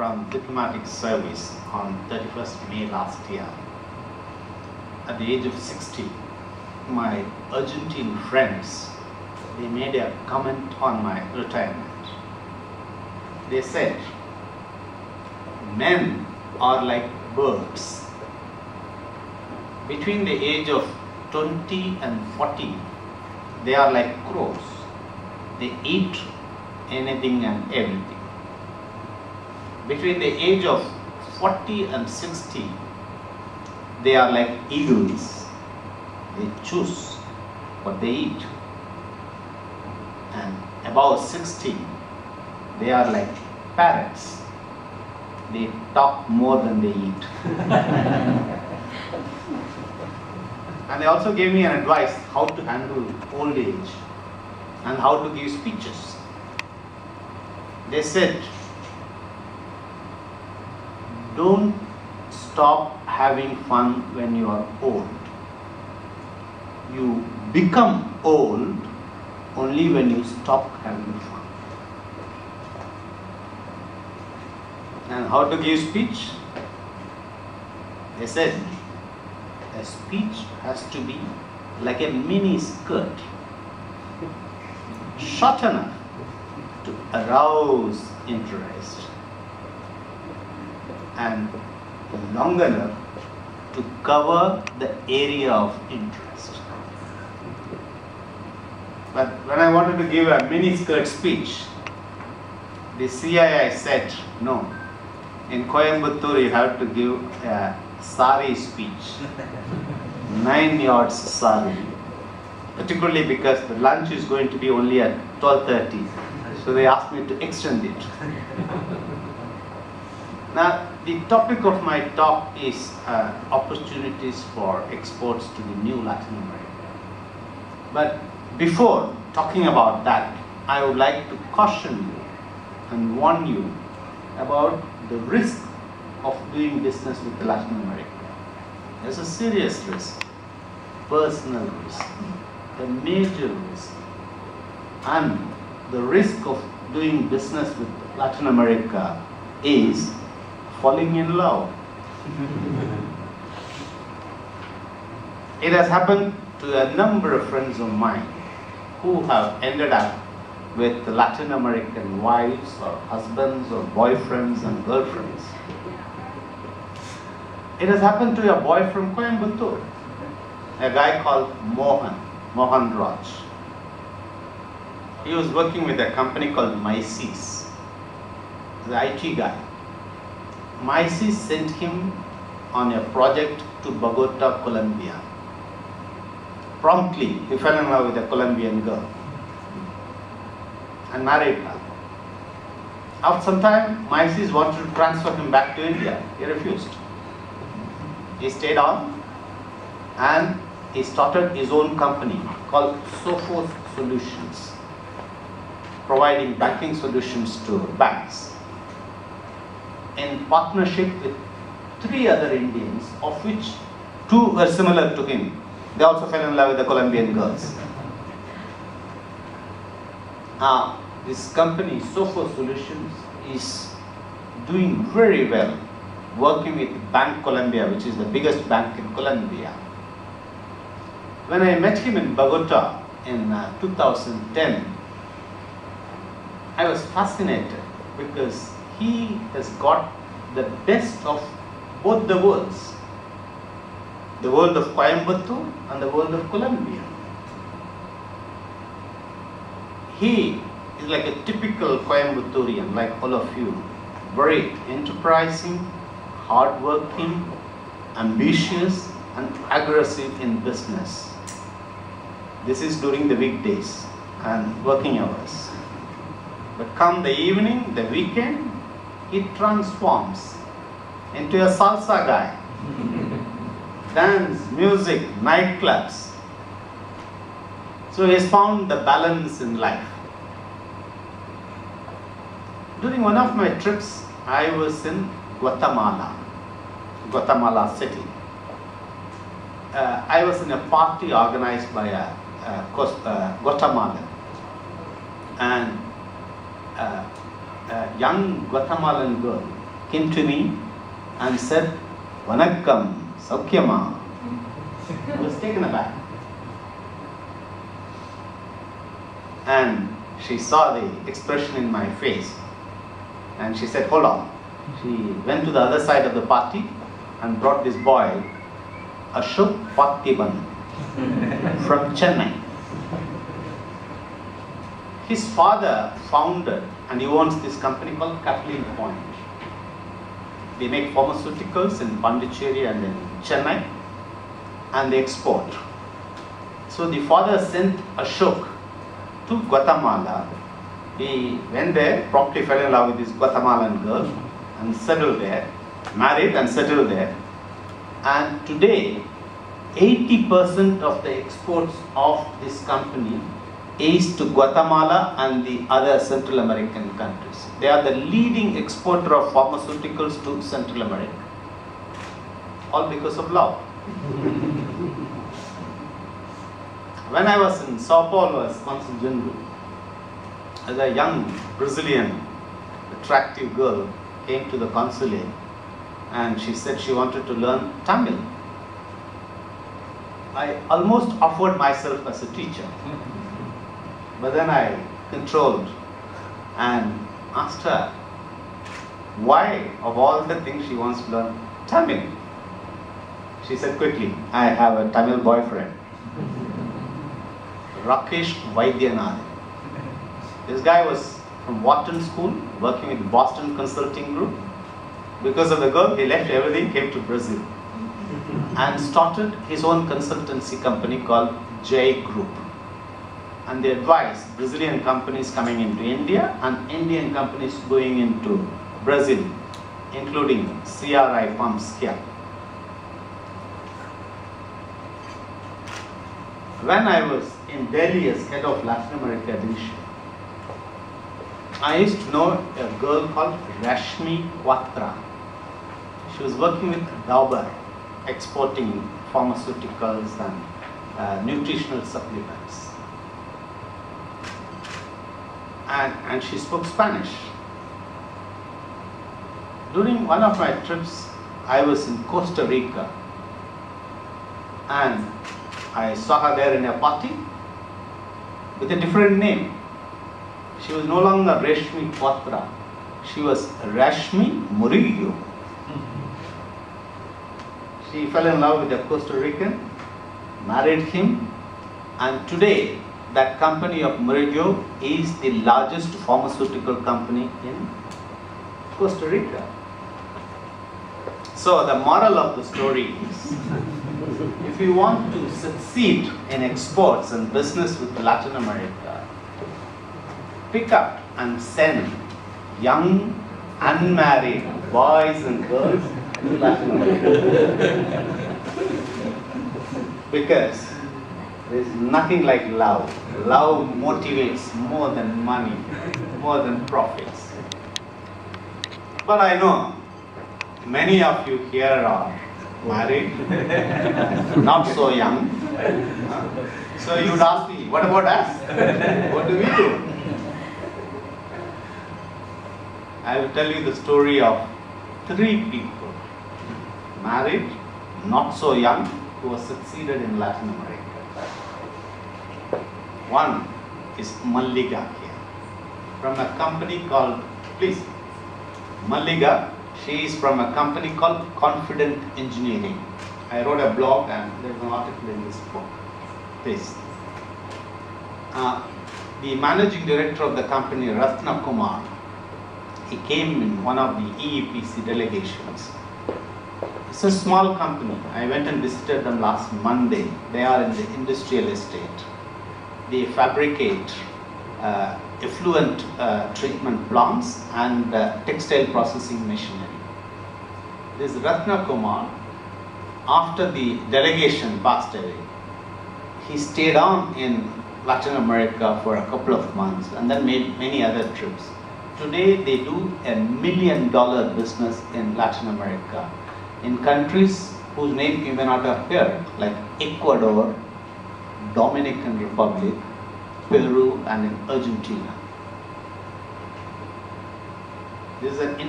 from diplomatic service on 31st May last year. At the age of 60, my Argentine friends, they made a comment on my retirement. They said, men are like birds. Between the age of 20 and 40, they are like crows. They eat anything and everything. Between the age of 40 and 60, they are like eagles. They choose what they eat. And above 60, they are like parrots. They talk more than they eat. And they also gave me an advice how to handle old age and how to give speeches. They said, don't stop having fun when you are old. You become old only when you stop having fun. And how to give speech? They said, a speech has to be like a mini skirt, short enough to arouse interest and long enough to cover the area of interest. But when I wanted to give a mini skirt speech, the CII said, no, in Coimbatore you have to give a sari speech, 9 yards sari, particularly because the lunch is going to be only at 12:30, so they asked me to extend it. Now, the topic of my talk is opportunities for exports to the new Latin America. But before talking about that, I would like to caution you and warn you about the risk of doing business with Latin America. There's a serious risk, personal risk, a major risk, and the risk of doing business with Latin America is falling in love. It has happened to a number of friends of mine who have ended up with Latin American wives or husbands or boyfriends and girlfriends. It has happened to a boy from Coimbatore, a guy called Mohan Raj. He was working with a company called MySys, the IT guy. MySys sent him on a project to Bogota, Colombia. Promptly, he fell in love with a Colombian girl and married her. After some time, MySys wanted to transfer him back to India. He refused. He stayed on and he started his own company called Sophos Solutions, providing banking solutions to banks, in partnership with 3 other Indians, of which 2 were similar to him. They also fell in love with the Colombian girls. Now, this company, Sophos Solutions, is doing very well, working with Bank Colombia, which is the biggest bank in Colombia. When I met him in Bogota in 2010, I was fascinated because he has got the best of both the worlds, the world of Coimbatore and the world of Colombia. He is like a typical Coimbatorian, like all of you, very enterprising, hardworking, ambitious, and aggressive in business. This is during the weekdays and working hours. But come the evening, the weekend, he transforms into a salsa guy. Dance, music, nightclubs. So he has found the balance in life. During one of my trips, I was in Guatemala City. I was in a party organized by a Guatemalan, and a young Guatemalan girl came to me and said, "Vanakkam, Saukyama." I was taken aback. And she saw the expression in my face and she said, "Hold on." She went to the other side of the party and brought this boy, Ashok Pattiban, from Chennai. His father founded and he owns this company called Kathleen Point. They make pharmaceuticals in Pondicherry and in Chennai and they export. So the father sent Ashok to Guatemala. He went there, promptly fell in love with this Guatemalan girl and settled there, married and settled there. And today, 80% of the exports of this company is to Guatemala and the other Central American countries. They are the leading exporter of pharmaceuticals to Central America. All because of love. When I was in Sao Paulo as Consul General, as a young Brazilian, attractive girl came to the consulate and she said she wanted to learn Tamil. I almost offered myself as a teacher, but then I controlled and asked her why, of all the things she wants to learn Tamil. She said quickly, "I have a Tamil boyfriend, Rakesh Vaidyanathan." This guy was from Wharton School, working with the Boston Consulting Group. Because of the girl, he left everything, came to Brazil and started his own consultancy company called J Group. And they advise Brazilian companies coming into India and Indian companies going into Brazil, including CRI pumps here. When I was in Delhi as head of Latin America division, I used to know a girl called Rashmi Quatra. She was working with Dauber, exporting pharmaceuticals and nutritional supplements. And she spoke Spanish. During one of my trips, I was in Costa Rica and I saw her there in a party with a different name. She was no longer Rashmi Quatra, she was Rashmi Murillo. She fell in love with a Costa Rican, married him, and today that company of Murillo is the largest pharmaceutical company in Costa Rica. So the moral of the story is, if you want to succeed in exports and business with Latin America, pick up and send young, unmarried boys and girls to Latin America. Because there is nothing like love. Love motivates more than money, more than profits. But I know many of you here are married, not so young. So you would ask me, what about us? What do we do? I will tell you the story of 3 people, married, not so young, who have succeeded in Latin America. One is Malliga here, from a company called, please, Malliga, she is from a company called Confident Engineering. I wrote a blog and there is an article in this book. Please. The managing director of the company, Ratna Kumar, he came in one of the EEPC delegations. It's a small company. I went and visited them last Monday. They are in the industrial estate. They fabricate effluent treatment plants and textile processing machinery. This Ratna Kumar, after the delegation passed away, he stayed on in Latin America for a couple of months and then made many other trips. Today they do $1 million business in Latin America, in countries whose name you may not have heard, like Ecuador, Dominican Republic, Peru, and in Argentina. This is an